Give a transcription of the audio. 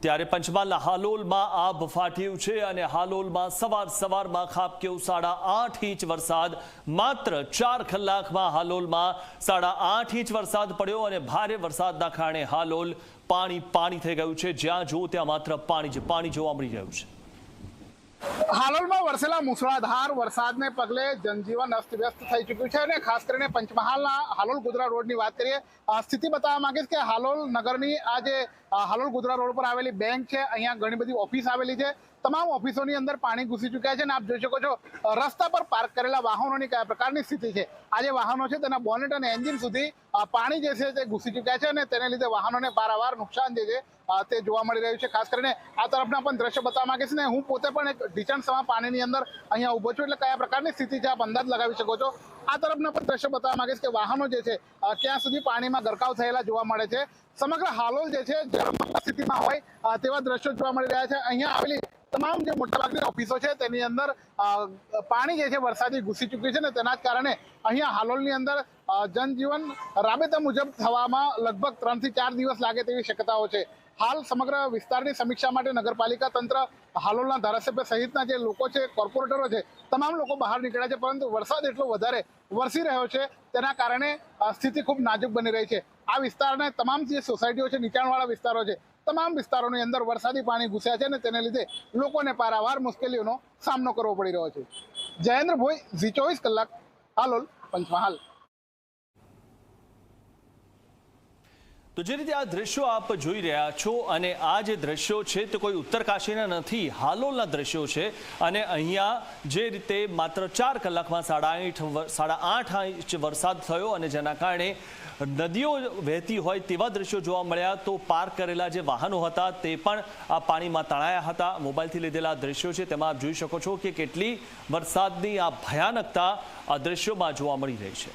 ત્યારે પંચમહાલના હાલોલમાં આભ ફાટ્યું છે અને હાલોલમાં સવારમાં ખાબક્યો 8.5 ઇંચ વરસાદ। માત્ર 4 કલાકમાં હાલોલમાં 8.5 ઇંચ વરસાદ પડ્યો અને ભારે વરસાદના કારણે હાલોલ પાણી થઈ ગયું છે। જ્યાં જો ત્યાં માત્ર પાણી જોવા મળી રહ્યું છે। હાલોલમાં વરસેલા મુસળાધાર વરસાદને પગલે જનજીવન અસ્તવ્યસ્ત થઈ ચૂક્યું છે અને ખાસ કરીને પંચમહાલના હાલોલ ગોધરા રોડની વાત કરીએ સ્થિતિ બતાવવા માંગીશ કે હાલોલ નગરની આ જે હાલોલ ગોધરા રોડ પર આવેલી બેંક છે, અહીંયા ઘણી બધી ઓફિસ આવેલી છે। તમામ ઓફિસોની અંદર પાણી ઘૂસી ચૂક્યા છે અને આપ જોઈ શકો છો રસ્તા પર પાર્ક કરેલા વાહનોની કયા પ્રકારની સ્થિતિ છે। આ જે વાહનો છે તેના બોનેટ અને એન્જિન સુધી પાણી જે છે તે ઘૂસી ચૂક્યા છે અને તેને લીધે વાહનોને પારાવાર નુકસાન જે છે તે જોવા મળી રહ્યું છે। ખાસ કરીને આ તરફના પણ દ્રશ્ય બતાવવા માંગીશ ને હું પોતે પણ એક ઢીચણસમા પાણીની અંદર અહીંયા ઊભો છું, એટલે કયા પ્રકારની સ્થિતિ છે આપ અંદાજ લગાવી શકો છો। આ તરફના પણ દ્રશ્ય બતાવવા માંગીશ કે વાહનો જે છે ક્યાં સુધી પાણીમાં ગરકાવ થયેલા જોવા મળે છે। સમગ્ર હાલોલ જે છે જળમગ્ન સ્થિતિમાં હોય તેવા દ્રશ્યો જોવા મળી રહ્યા છે। અહીંયા આવેલી તમામ જે મોટાભાગની ઓફિસો છે તેની અંદર પાણી જે છે વરસાદી ઘૂસી ચૂક્યું છે ને તેના જ કારણે અહીંયા હાલોલની અંદર જનજીવન રાબેતા મુજબ થવામાં લગભગ 3 થી 4 દિવસ લાગે તેવી શક્યતાઓ છે। હાલ સમગ્ર વિસ્તારની સમીક્ષા માટે નગરપાલિકા તંત્ર, હાલોલના ધારાસભ્ય સહિતના જે લોકો છે, કોર્પોરેટરો છે, તમામ લોકો બહાર નીકળ્યા છે, પરંતુ વરસાદ એટલો વધારે વરસી રહ્યો છે તેના કારણે સ્થિતિ ખૂબ નાજુક બની રહી છે। આ વિસ્તારને તમામ જે સોસાયટીઓ છે, નીચાણવાળા વિસ્તારો છે, તમામ વિસ્તારોની અંદર વરસાદી પાણી ઘૂસ્યા છે અને તેને લીધે લોકોને પારાવાર મુશ્કેલીઓનો સામનો કરવો પડી રહ્યો છે। જયેન્દ્ર ભોઈ, ઝી 24 કલાક, હાલોલ, પંચમહાલ। તો જે રીતે આ દ્રશ્યો આપ જોઈ રહ્યા છો અને આ જે દ્રશ્યો છે તે કોઈ ઉત્તરકાશીના નથી, હાલોલના દ્રશ્યો છે અને અહીંયા જે રીતે માત્ર 4 કલાકમાં 8.5 ઇંચ વરસાદ થયો અને જેના કારણે નદીઓ વહેતી હોય તેવા દ્રશ્યો જોવા મળ્યા। તો પાર્ક કરેલા જે વાહનો હતા તે પણ આ પાણીમાં તણાયા હતા। મોબાઈલથી લીધેલા દ્રશ્યો છે તેમાં આપ જોઈ શકો છો કે કેટલી વરસાદની આ ભયાનકતા આ દ્રશ્યોમાં જોવા મળી રહી છે।